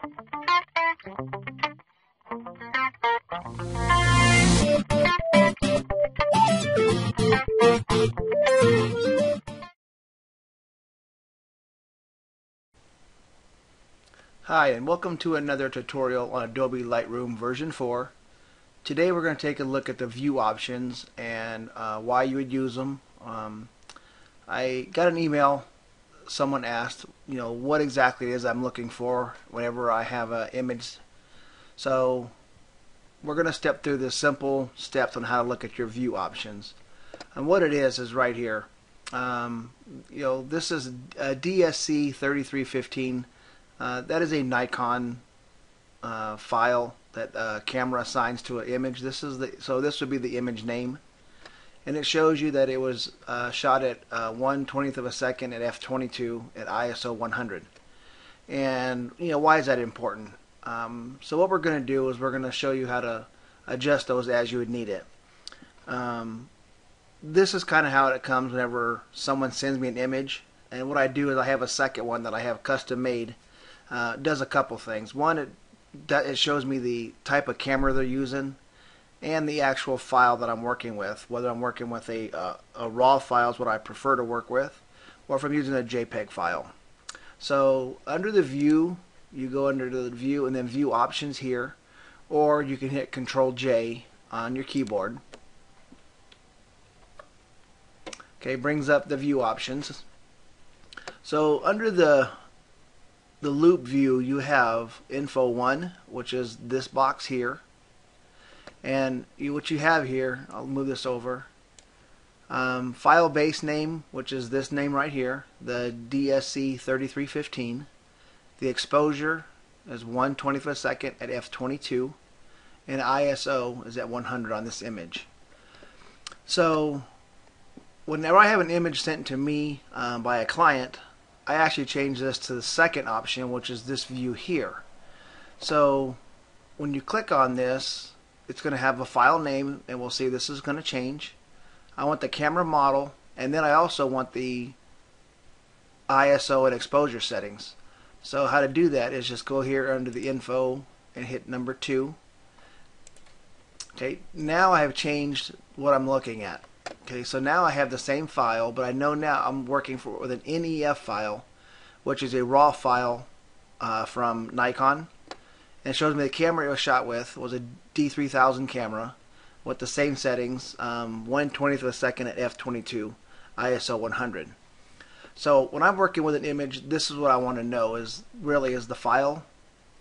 Hi, and welcome to another tutorial on Adobe Lightroom version 4. Today we're going to take a look at the view options and why you would use them. I got an email, someone asked, what exactly it is I'm looking for whenever I have an image. So we're going to step through the simple steps on how to look at your view options. And what it is right here. This is a DSC 3315. That is a Nikon file that camera assigns to an image. This would be the image name, and it shows you that it was shot at 1/20th of a second at f/22 at ISO 100. And why is that important? So what we're going to do is we're going to show you how to adjust those as you would need it. This is kind of how it comes whenever someone sends me an image, and what I do is I have a second one that I have custom made. Does a couple things. One, it shows me the type of camera they're using and the actual file that I'm working with. Whether I'm working with a RAW file is what I prefer to work with, or if I'm using a JPEG file. So under the view, you go under the view and then view options here, or you can hit Control J on your keyboard. Okay, brings up the view options. So under the loop view, you have Info 1, which is this box here, and what you have here, I'll move this over, file base name, which is this name right here, the DSC 3315. The exposure is 1/20th of a second at f/22, and ISO is at 100 on this image. So whenever I have an image sent to me by a client, I actually change this to the second option, which is this view here. So when you click on this, it's going to have a file name, and we'll see this is going to change. I want the camera model, and then I also want the ISO and exposure settings. So how to do that is just go here under the info and hit number 2. Okay, now I have changed what I'm looking at. Okay, so now I have the same file, but I know now I'm working with an NEF file, which is a RAW file from Nikon. And it shows me the camera it was shot with was a D3000 camera with the same settings, 1/20th of a second at f/22, ISO 100. So when I'm working with an image, this is what I want to know is the file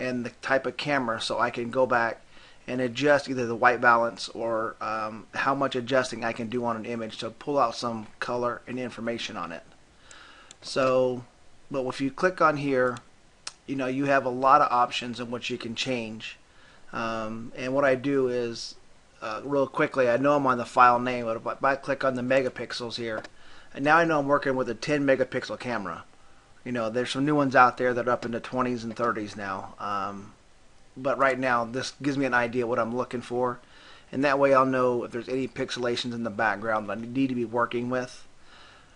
and the type of camera, so I can go back and adjust either the white balance or how much adjusting I can do on an image to pull out some color and information on it. So, but if you click on here, you have a lot of options in which you can change. And what I do is, real quickly, I know I'm on the file name, but if I click on the megapixels here, and now I know I'm working with a 10 megapixel camera. There's some new ones out there that are up in the 20s and 30s now. But right now this gives me an idea what I'm looking for, and that way I'll know if there's any pixelations in the background that I need to be working with.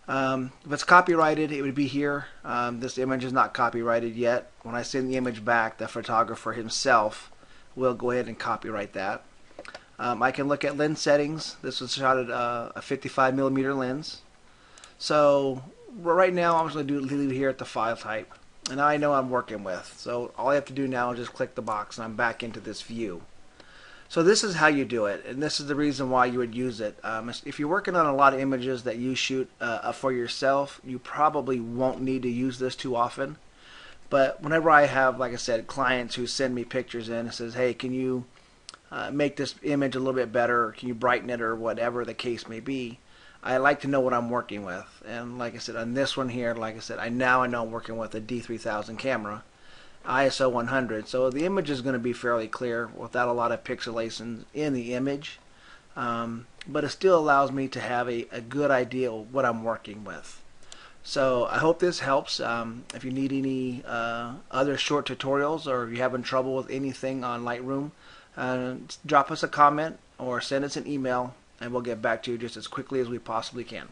If it's copyrighted, it would be here. This image is not copyrighted yet. When I send the image back, the photographer himself will go ahead and copyright that. I can look at lens settings. This was shot at a 55mm lens. So right now I'm just going to leave it here at the file type. And now I know I'm working with. So all I have to do now is just click the box and I'm back into this view. So this is how you do it, and this is the reason why you would use it. If you're working on a lot of images that you shoot for yourself, you probably won't need to use this too often. But whenever I have, like I said, clients who send me pictures in and says, hey, can you make this image a little bit better, or can you brighten it, or whatever the case may be, I like to know what I'm working with. And like I said, on this one here, like I said, I know I'm working with a D3000 camera, ISO 100. So the image is going to be fairly clear without a lot of pixelations in the image. But it still allows me to have a good idea of what I'm working with. So I hope this helps. If you need any other short tutorials, or if you're having trouble with anything on Lightroom, drop us a comment or send us an email, and we'll get back to you just as quickly as we possibly can.